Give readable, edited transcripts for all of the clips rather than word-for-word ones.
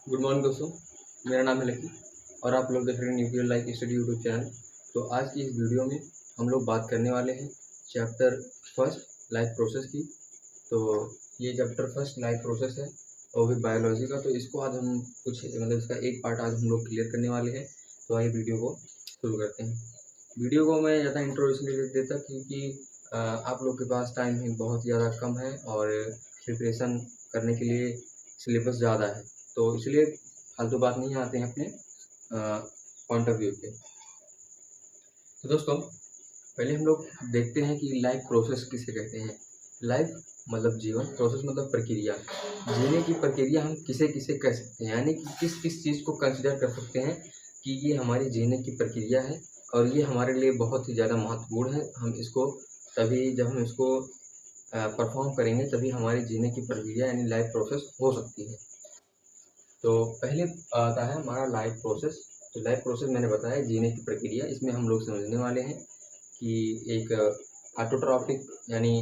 Good morning दोस्तों, मेरा नाम है लकी और आप लोग देख रहे हैं nuclear life study YouTube channel. तो आज की इस वीडियो में हम लोग बात करने वाले हैं चैप्टर फर्स्ट लाइफ प्रोसेस की। तो ये चैप्टर फर्स्ट लाइफ प्रोसेस है और भी बायोलॉजी का। तो इसको आज हम कुछ इसका एक पार्ट आज हम लोग क्लियर करने वाले हैं। तो आइए वीडियो को शुरू करते हैं। वीडियो को मैं ज़्यादा इंट्रोडक्शन नहीं देता क्योंकि आप लोग के पास टाइम ही बहुत ज़्यादा कम है और प्रिपरेशन करने के लिए सिलेबस ज़्यादा है, तो इसलिए फालतू बात नहीं आते हैं अपने पॉइंट ऑफ व्यू पे। तो दोस्तों, पहले हम लोग देखते हैं कि लाइफ प्रोसेस किसे कहते हैं। लाइफ मतलब जीवन, प्रोसेस मतलब प्रक्रिया। जीने की प्रक्रिया हम किसे किसे कह सकते हैं, यानी कि किस किस चीज़ को कंसिडर कर सकते हैं कि ये हमारी जीने की प्रक्रिया है और ये हमारे लिए बहुत ही ज़्यादा महत्वपूर्ण है। हम इसको तभी जब हम इसको परफॉर्म करेंगे तभी हमारी जीने की प्रक्रिया यानी लाइफ प्रोसेस हो सकती है। तो पहले आता है हमारा लाइफ प्रोसेस। तो लाइफ प्रोसेस मैंने बताया जीने की प्रक्रिया। इसमें हम लोग समझने वाले हैं कि एक ऑटोट्रॉफिक यानी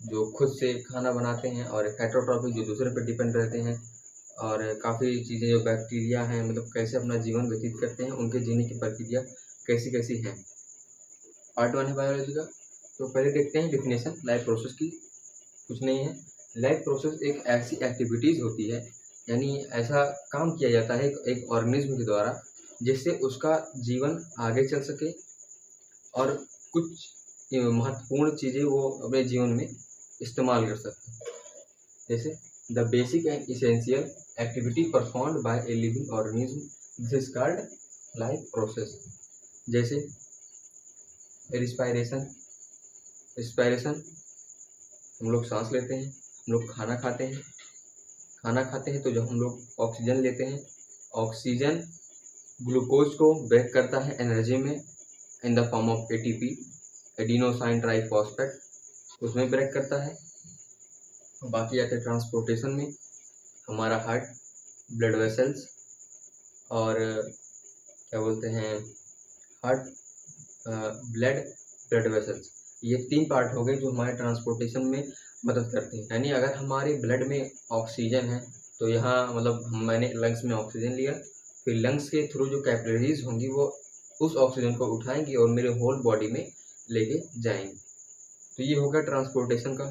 जो खुद से खाना बनाते हैं और एक हेटरोट्रॉफिक जो दूसरे पर डिपेंड रहते हैं, और काफ़ी चीज़ें जो बैक्टीरिया हैं मतलब कैसे अपना जीवन व्यतीत करते हैं, उनके जीने की प्रक्रिया कैसी कैसी हैं। पार्ट वन है बायोलॉजी का। तो पहले देखते हैं डिफिनेशन लाइफ प्रोसेस की। कुछ नहीं है, लाइफ प्रोसेस एक ऐसी एक्टिविटीज़ होती है, यानी ऐसा काम किया जाता है एक ऑर्गेनिज्म के द्वारा जिससे उसका जीवन आगे चल सके और कुछ महत्वपूर्ण चीज़ें वो अपने जीवन में इस्तेमाल कर सकते। जैसे the basic and essential activity performed by a living organism, this is called life process. जैसे रिस्पायरेशन। रिस्पायरेशन हम लोग सांस लेते हैं, हम लोग खाना खाते हैं। खाना खाते हैं तो जब हम लोग ऑक्सीजन लेते हैं, ऑक्सीजन ग्लूकोज को ब्रेक करता है एनर्जी में in the form of ATP, adenosine triphosphate, उसमें ब्रेक करता है। बाकी आते हैं ट्रांसपोर्टेशन में, हमारा हार्ट, ब्लड वेसल्स और क्या बोलते हैं हार्ट, ब्लड, ब्लड वेसल्स, ये तीन पार्ट हो गए जो हमारे ट्रांसपोर्टेशन में मदद करते हैं। यानी अगर हमारे ब्लड में ऑक्सीजन है तो यहाँ मैंने लंग्स में ऑक्सीजन लिया, फिर लंग्स के थ्रू जो कैपिलरीज होंगी वो उस ऑक्सीजन को उठाएंगी और मेरे होल बॉडी में लेके जाएंगी। तो ये हो गया ट्रांसपोर्टेशन का।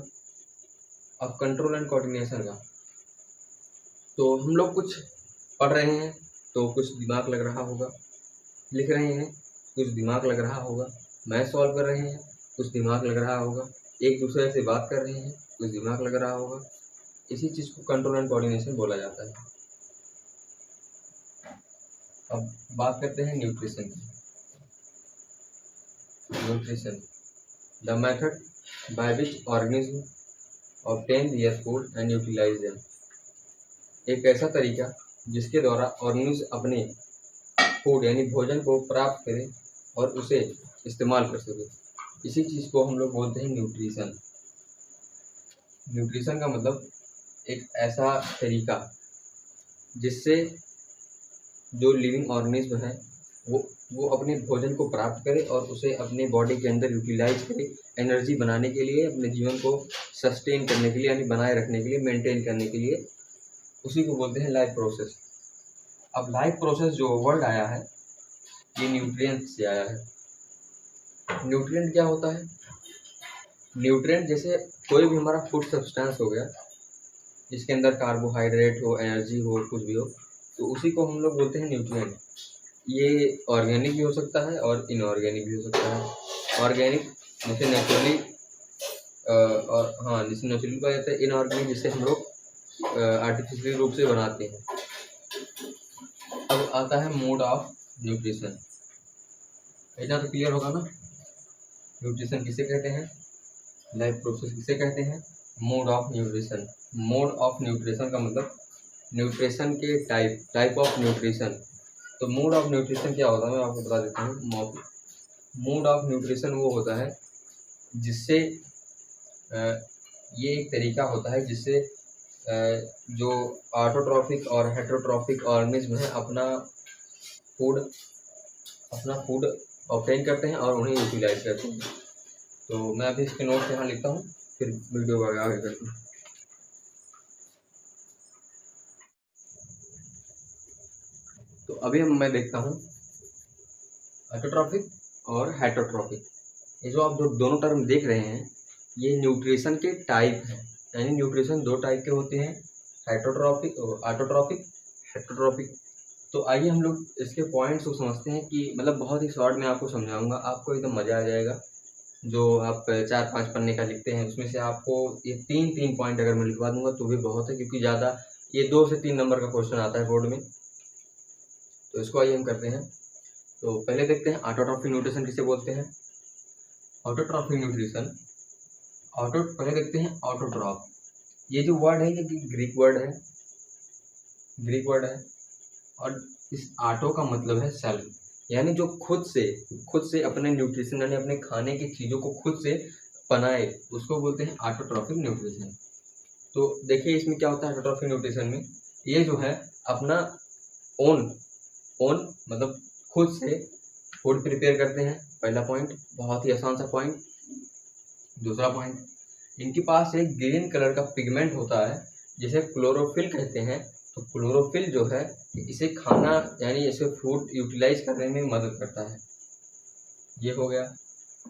अब कंट्रोल एंड कोऑर्डिनेशन का। तो हम लोग कुछ पढ़ रहे हैं तो कुछ दिमाग लग रहा होगा, लिख रहे हैं कुछ दिमाग लग रहा होगा, मैथ सॉल्व कर रहे हैं कुछ दिमाग लग रहा होगा, एक दूसरे से बात कर रहे हैं कुछ दिमाग लग रहा होगा। इसी चीज़ को कंट्रोल एंड कोऑर्डिनेशन बोला जाता है। अब बात करते हैं न्यूट्रिशन की। Nutrition, the method by which organism obtain their food and utilize them. एक ऐसा तरीका जिसके द्वारा ऑर्गेनिज्म अपने फूड यानी भोजन को प्राप्त करे और उसे इस्तेमाल कर सके, इसी चीज़ को हम लोग बोलते हैं न्यूट्रिशन। न्यूट्रिशन का मतलब एक ऐसा तरीका जिससे जो लिविंग ऑर्गेनिज्म है वो अपने भोजन को प्राप्त करे और उसे अपने बॉडी के अंदर यूटिलाइज करे, एनर्जी बनाने के लिए, अपने जीवन को सस्टेन करने के लिए यानी बनाए रखने के लिए, मेंटेन करने के लिए, उसी को बोलते हैं लाइफ प्रोसेस। अब लाइफ प्रोसेस जो वर्ड आया है ये न्यूट्रिएंट से आया है। न्यूट्रिएंट क्या होता है? न्यूट्रिएंट जैसे कोई भी हमारा फूड सब्सटेंस हो गया जिसके अंदर कार्बोहाइड्रेट हो, एनर्जी हो, कुछ भी हो, तो उसी को हम लोग बोलते हैं न्यूट्रिएंट। ये ऑर्गेनिक भी हो सकता है और इनऑर्गेनिक भी हो सकता है। ऑर्गेनिक जैसे नेचुरली और हाँ जैसे नेचुरली पाया जाता है, इनऑर्गेनिक जिसे हम लोग आर्टिफिशियल रूप से बनाते हैं। अब आता है मोड ऑफ न्यूट्रिशन। इतना तो क्लियर होगा ना, न्यूट्रिशन किसे कहते हैं, लाइफ प्रोसेस किसे कहते हैं, mode of nutrition. Mode of nutrition का मतलब न्यूट्रिशन के टाइप ऑफ न्यूट्रिशन। तो मोड ऑफ न्यूट्रिशन क्या होता है मैं आपको बता देता हूँ। मोड ऑफ न्यूट्रिशन वो होता है जिससे ये एक तरीका होता है जिससे जो ऑटोट्रॉफिक और हेटरोट्रॉफिक ऑर्गेनिज्म है अपना फूड ऑब्टेन करते हैं और उन्हें यूटिलाइज करते हैं। तो मैं अभी इसके नोट्स यहाँ लिखता हूँ, फिर वीडियो आगे करते हैं। तो अभी मैं देखता हूँ ऑटोट्रॉफिक और हेटरोट्रॉफिक। ये जो आप जो दोनों टर्म देख रहे हैं ये न्यूट्रिशन के टाइप हैं, यानी न्यूट्रिशन दो टाइप के होते हैं, हेटरोट्रॉफिक और ऑटोट्रॉफिक, हेटरोट्रॉफिक। तो आइए हम लोग इसके पॉइंट्स को समझते हैं कि मतलब बहुत ही शॉर्ट में आपको समझाऊंगा, आपको एकदम मज़ा आ जाएगा। जो आप 4-5 पन्ने का लिखते हैं उसमें से आपको ये 3-3 पॉइंट अगर मैं लिखवा दूंगा तो भी बहुत है, क्योंकि ज़्यादा ये 2 से 3 नंबर का क्वेश्चन आता है बोर्ड में। तो इसको आइए हम करते हैं। तो पहले देखते हैं ऑटोट्रॉफिक न्यूट्रिशन किसे बोलते हैं। ऑटोट्रॉफिक न्यूट्रिशन, पहले देखते हैं ऑटोट्रॉफ। ये जो वर्ड है ये ग्रीक वर्ड है, और इस ऑटो का मतलब है सेल्फ, यानी जो खुद से अपने न्यूट्रिशन यानी अपने खाने की चीज़ों को खुद से बनाए उसको बोलते हैं ऑटोट्रॉफिक न्यूट्रिशन। तो देखिए इसमें क्या होता है ऑटोट्रॉफिक न्यूट्रिशन में, ये जो है अपना ओन मतलब खुद से फूड प्रिपेयर करते हैं, पहला पॉइंट, बहुत ही आसान सा पॉइंट। दूसरा पॉइंट, इनके पास एक ग्रीन कलर का पिगमेंट होता है जिसे क्लोरोफिल कहते हैं। तो क्लोरोफिल जो है इसे खाना यानी इसे फूड यूटिलाइज करने में मदद करता है। ये हो गया।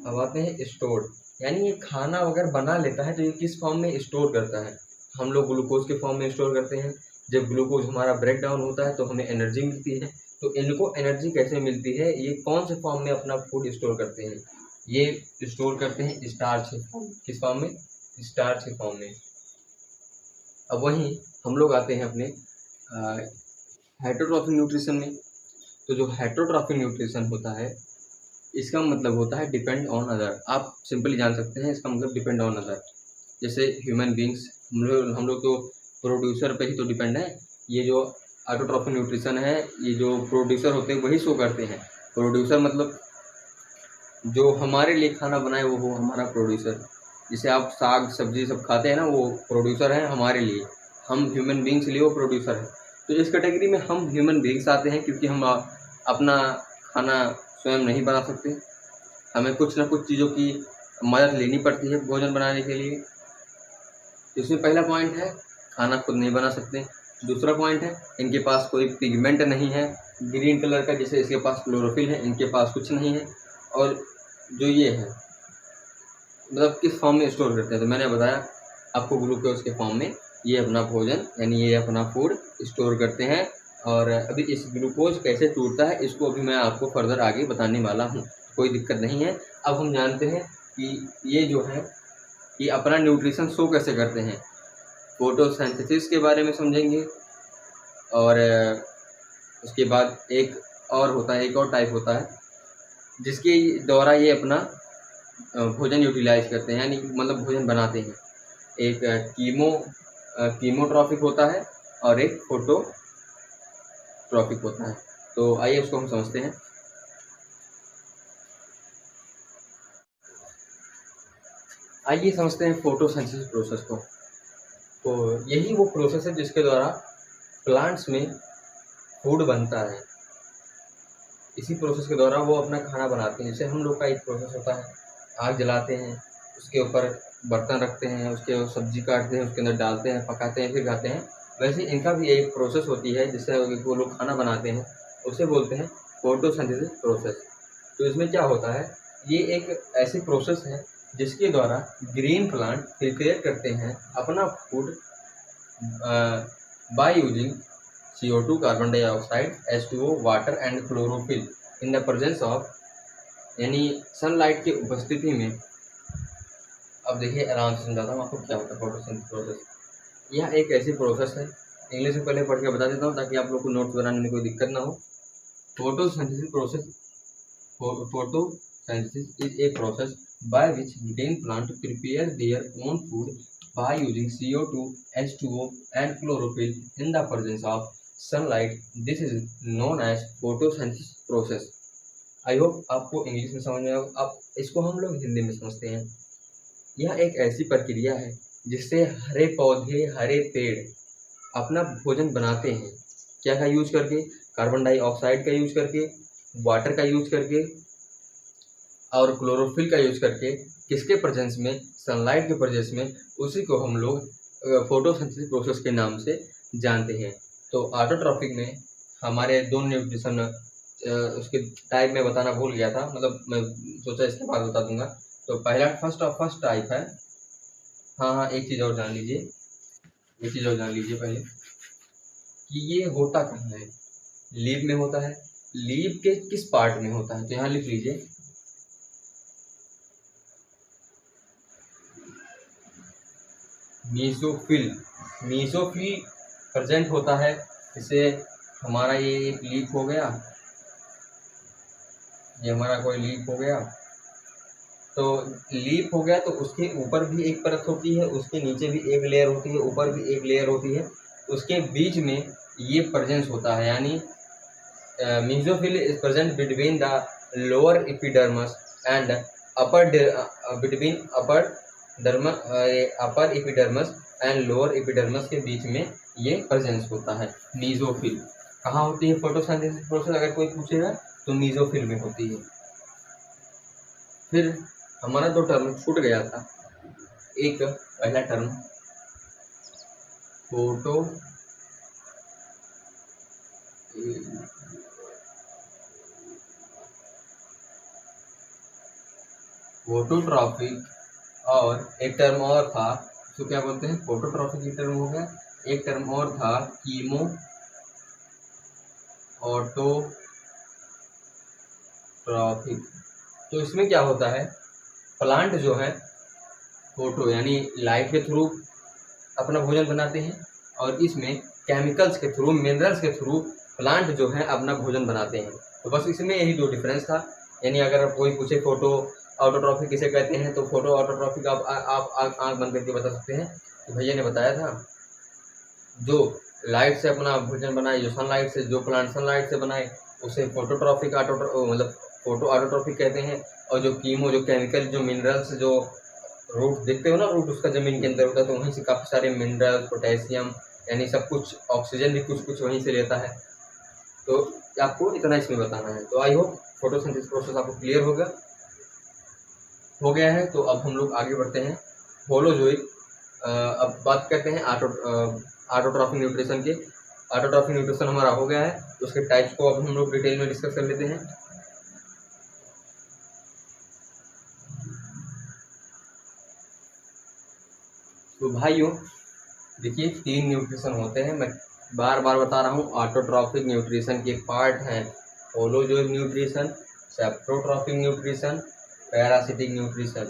अब आते हैं स्टोर, यानी ये खाना अगर बना लेता है तो ये किस फॉर्म में स्टोर करता है। हम लोग ग्लूकोज के फॉर्म में स्टोर करते हैं, जब ग्लूकोज हमारा ब्रेक डाउन होता है तो हमें एनर्जी मिलती है। तो इनको एनर्जी कैसे मिलती है, ये कौन से फॉर्म में अपना फूड स्टोर करते हैं, ये स्टोर करते हैं स्टार्च के फॉर्म। किस फॉर्म में, स्टार्च के फॉर्म में। अब वहीं हम लोग आते हैं अपने हेटरोट्रॉफिक न्यूट्रिशन में। तो जो हेटरोट्रॉफिक न्यूट्रिशन होता है इसका मतलब होता है डिपेंड ऑन अदर। आप सिंपली जान सकते हैं इसका मतलब डिपेंड ऑन अदर। जैसे ह्यूमन बींग्स, हम लोग तो प्रोड्यूसर पे ही तो डिपेंड है। ये जो ऑटोट्रॉफिक न्यूट्रिशन है ये जो प्रोड्यूसर होते हैं वही शो करते हैं। प्रोड्यूसर मतलब जो हमारे लिए खाना बनाए वो हमारा प्रोड्यूसर। जिसे आप साग सब्जी सब खाते हैं ना, वो प्रोड्यूसर है हमारे लिए। हम ह्यूमन बींग्स लिए वो प्रोड्यूसर है। तो इस कैटेगरी में हम ह्यूमन बींग्स आते हैं, क्योंकि हम अपना खाना स्वयं नहीं बना सकते, हमें कुछ ना कुछ चीज़ों की मदद लेनी पड़ती है भोजन बनाने के लिए। इसमें पहला पॉइंट है खाना खुद नहीं बना सकते। दूसरा पॉइंट है इनके पास कोई पिगमेंट नहीं है ग्रीन कलर का, जैसे इसके पास क्लोरोफिल है, इनके पास कुछ नहीं है। और जो ये है मतलब किस फॉर्म में स्टोर करते हैं, तो मैंने बताया आपको ग्लूकोज के फॉर्म में ये अपना भोजन यानी ये अपना फूड स्टोर करते हैं। और अभी इस ग्लूकोज कैसे टूटता है इसको अभी मैं आपको फर्दर आगे बताने वाला हूँ, कोई दिक्कत नहीं है। अब हम जानते हैं कि ये जो है ये अपना न्यूट्रिशन शो कैसे करते हैं। फोटोसिंथेसिस के बारे में समझेंगे, और उसके बाद एक और टाइप होता है जिसके द्वारा ये अपना भोजन यूटिलाइज करते हैं, यानी मतलब भोजन बनाते हैं। एक कीमोट्रॉफिक होता है और एक फोटोट्रॉफिक होता है। तो आइए उसको हम समझते हैं। आइए समझते हैं फोटोसिंथेसिस प्रोसेस को। तो यही वो प्रोसेस है जिसके द्वारा प्लांट्स में फूड बनता है। इसी प्रोसेस के द्वारा वो अपना खाना बनाते हैं। जैसे हम लोग का एक प्रोसेस होता है, आग जलाते हैं, उसके ऊपर बर्तन रखते हैं, उसके सब्जी काटते हैं, उसके अंदर डालते हैं, पकाते हैं, फिर खाते हैं। वैसे इनका भी एक प्रोसेस होती है जिससे वो लोग खाना बनाते हैं, उसे बोलते हैं फोटोसिंथेसिस प्रोसेस। तो इसमें क्या होता है, ये एक ऐसी प्रोसेस है जिसके द्वारा ग्रीन प्लांट प्रिपेयर करते हैं अपना food by using CO2 carbon dioxide, H2O water and chlorophyll in the presence of, यानी सनलाइट की उपस्थिति में। अब देखिए आराम से समझाता हूँ आपको क्या होता है फोटोसिंथेसिस प्रोसेस। यह एक ऐसी प्रोसेस है, इंग्लिश में पहले पढ़ के बता देता हूँ ताकि आप लोग को नोट्स बनाने में कोई दिक्कत ना हो। Photosynthesis process, photosynthesis is a process by which green plant prepare their own food by using CO2, H2O and chlorophyll in the presence of sunlight. This is known as photosynthesis process. I hope आपको English में समझ में आए। अब इसको हम लोग हिंदी में समझते हैं। यह एक ऐसी प्रक्रिया है जिससे हरे पौधे, हरे पेड़ अपना भोजन बनाते हैं। क्या का यूज करके, कार्बन डाइऑक्साइड का यूज करके, वाटर का यूज करके और क्लोरोफिल का यूज करके। किसके प्रेजेंस में, सनलाइट के प्रेजेंस में। उसी को हम लोग फोटोसिंथेसिस प्रोसेस के नाम से जानते हैं। तो ऑटोट्रॉफिक में हमारे दो न्यूट्रिशन उसके टाइप में बताना भूल गया था, मतलब मैं सोचा इसके बाद बता दूंगा। तो पहला फर्स्ट टाइप है। हाँ हाँ, एक चीज़ और जान लीजिए, एक चीज़ और जान लीजिए पहले कि ये होता कहाँ है। लीव में होता है। लीव के किस पार्ट में होता है, तो यहाँ लिख लीजिए मीसोफिल। मीसोफिल प्रेजेंट होता है। जैसे हमारा ये एक लीफ हो गया, ये हमारा कोई लीफ हो गया, तो लीफ हो गया तो उसके ऊपर भी एक परत होती है, उसके नीचे भी एक लेयर होती है, ऊपर भी एक लेयर होती है, उसके बीच में ये प्रेजेंस होता है। यानी mesophyll is present between the lower epidermis and upper between upper epidermis and lower epidermis के बीच में ये प्रेजेंस होता है मीजोफिल। कहाँ होती है फोटोसिंथेसिस प्रोसेस, अगर कोई पूछेगा तो मीजोफिल में होती है। फिर हमारा दो टर्म छूट गया था। एक पहला टर्म फोटो फोटोट्रॉपिक, और एक टर्म और था, तो क्या बोलते हैं, फोटोट्रॉपिक एक टर्म हो गया, एक टर्म और था कीमो ऑटोट्रॉपिक। तो इसमें क्या होता है, प्लांट जो है फोटो यानी लाइट के थ्रू अपना भोजन बनाते हैं, और इसमें केमिकल्स के थ्रू, मिनरल्स के थ्रू प्लांट जो है अपना भोजन बनाते हैं। तो बस इसमें यही दो डिफरेंस था। यानी अगर कोई पूछे फोटो ऑटोट्रॉफिक किसे कहते हैं, तो फोटो ऑटोट्रॉफिक आप आँख बंद करके बता सकते हैं। तो भैया ने बताया था, जो लाइट से अपना भोजन बनाए, जो सनलाइट से, जो प्लांट सनलाइट से बनाए, उसे फोटोट्रॉफिक मतलब फोटो ऑटोट्रॉफिक कहते हैं। और जो कीमो, जो केमिकल, जो मिनरल्स, जो रूट देखते हो ना, रूट उसका जमीन के अंदर होता है, तो वहीं से काफ़ी सारे मिनरल, पोटेशियम, यानी सब कुछ, ऑक्सीजन भी कुछ कुछ वहीं से लेता है। तो आपको इतना इसमें बताना है। तो आई होप फोटोसिंथेसिस प्रोसेस आपको क्लियर हो गया है। तो अब हम लोग आगे बढ़ते हैं होलोजोइक। अब बात करते हैं ऑटोट्रॉफिक न्यूट्रिशन के। ऑटोट्रॉफिक न्यूट्रिशन हमारा हो गया है, तो उसके टाइप्स को अब हम लोग डिटेल में डिस्कस कर लेते हैं। तो भाइयों देखिए, तीन न्यूट्रिशन होते हैं, मैं बार बार बता रहा हूँ। ऑटोट्रॉफिक न्यूट्रिशन के पार्ट हैं holozoic nutrition, saprotrophic nutrition, parasitic nutrition.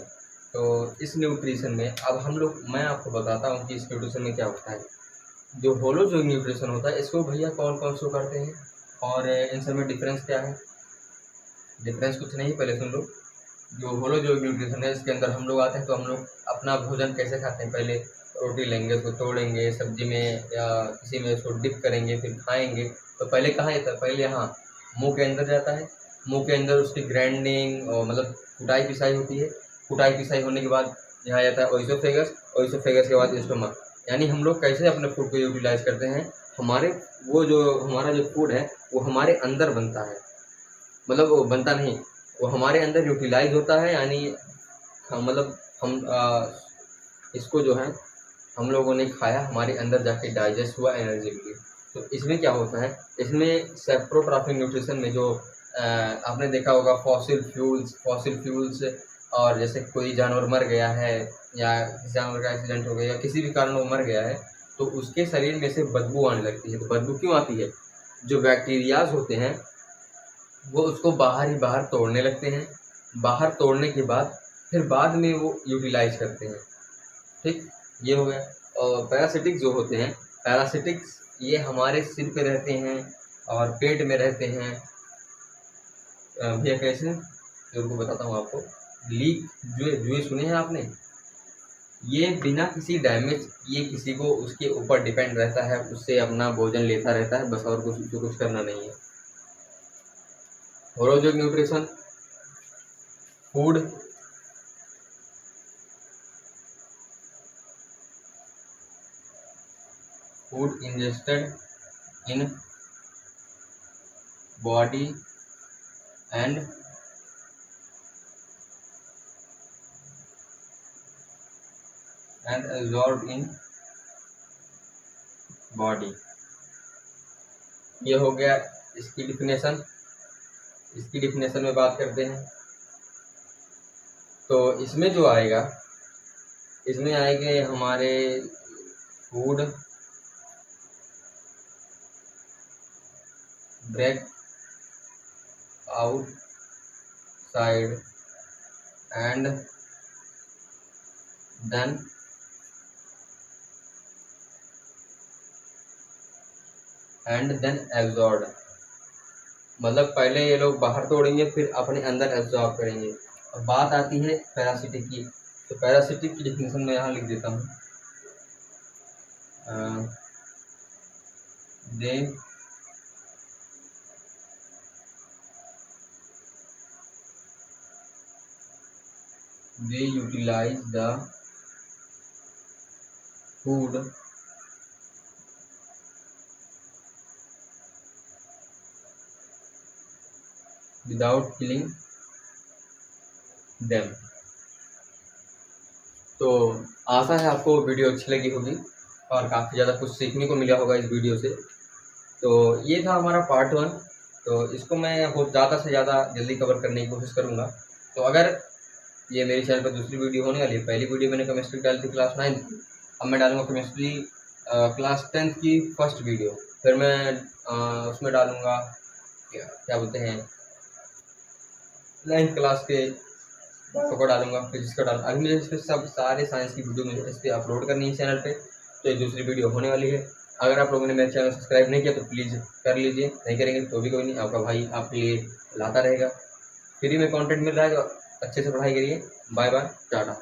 तो इस न्यूट्रिशन में अब हम लोग, मैं आपको बताता हूँ कि इस न्यूट्रिशन में क्या होता है। जो होलोजोइक न्यूट्रिशन होता है, इसको भैया कौन कौन शो करते हैं, और इन सब में डिफरेंस क्या है। डिफरेंस कुछ नहीं, पहले सुन लो। जो होलोजोइक न्यूट्रिशन है, इसके अंदर हम लोग आते हैं, तो हम लोग अपना भोजन कैसे खाते हैं, पहले रोटी लेंगे, उसको तोड़ेंगे, सब्जी में या किसी में उसको डिप करेंगे, फिर खाएंगे। तो पहले कहाँ जाता है, पहले यहाँ मुंह के अंदर जाता है। मुंह के अंदर उसकी ग्राइंडिंग और मतलब कुटाई पिसाई होती है। कुटाई पिसाई होने के बाद यहाँ जाता है ओइसोफेगस, ओइसोफेगस के बाद स्टोमक। यानी हम लोग कैसे अपने फूड को यूटिलाइज करते हैं, हमारे वो जो हमारा जो फूड है वो हमारे अंदर बनता है, मतलब वो बनता नहीं, वो हमारे अंदर यूटिलाइज होता है। यानी मतलब हम इसको जो है हम लोगों ने खाया, हमारे अंदर जाके डाइजेस्ट हुआ, एनर्जी मिली। तो इसमें क्या होता है, इसमें सेप्टोट्रॉफिक न्यूट्रिशन में जो आपने देखा होगा फॉसिल फ्यूल्स, और जैसे कोई जानवर मर गया है, या किसी जानवर का एक्सीडेंट हो गया, या किसी भी कारण वो मर गया है, तो उसके शरीर में से बदबू आने लगती है। तो बदबू क्यों आती है, जो बैक्टीरियाज होते हैं वो उसको बाहर ही बाहर तोड़ने लगते हैं। बाहर तोड़ने के बाद फिर बाद में वो यूटिलाइज करते हैं। ठीक, ये हो गया। और पैरासिटिक जो होते हैं, पैरासिटिक्स ये हमारे सिर पे रहते हैं और पेट में रहते हैं। भैया कैसे, तो उनको बताता हूँ आपको। लीक जुए, जुए सुने हैं आपने, ये बिना किसी डैमेज, ये किसी को उसके ऊपर डिपेंड रहता है, उससे अपना भोजन लेता रहता है बस, और कुछ उसको कुछ करना नहीं है। Holozoic nutrition, food ingested in body and absorbed in body। ये हो गया इसकी डिफिनेशन। इसकी डिफिनेशन में बात करते हैं। तो इसमें जो आएगा, इसमें आएंगे हमारे food, break outside and then absorb. मतलब पहले ये लोग बाहर तोड़ेंगे, फिर अपने अंदर एब्जॉर्ब करेंगे। अब बात आती है पैरासिटिक की। तो पैरासिटिक की डिफिनेशन मैं यहाँ लिख देता हूँ। they utilize the food without killing them। तो आशा है आपको वीडियो अच्छी लगी होगी और काफ़ी ज़्यादा कुछ सीखने को मिला होगा इस वीडियो से। तो ये था हमारा पार्ट 1। तो इसको मैं बहुत ज़्यादा से ज़्यादा जल्दी कवर करने की कोशिश करूँगा। तो अगर ये मेरे चैनल पर दूसरी वीडियो होने वाली है, पहली वीडियो मैंने केमिस्ट्री डाली थी क्लास 9 की, अब मैं डालूँगा केमिस्ट्री क्लास 10 की फर्स्ट वीडियो। फिर मैं उसमें डालूँगा क्या बोलते हैं 9th क्लास के को डालूंगा, फिजिक्स का डालूंगा। अभी मुझे इस पर सब सारे साइंस की वीडियो मुझे इस पर अपलोड करनी है चैनल पे। तो ये दूसरी वीडियो होने वाली है। अगर आप लोगों ने मेरे चैनल सब्सक्राइब नहीं किया तो प्लीज़ कर लीजिए, नहीं करेंगे तो भी कोई नहीं, आपका भाई आपके लिए लाता रहेगा। फ्री में कंटेंट मिल रहा है तो अच्छे से पढ़ाई करिए। Bye bye, Tata.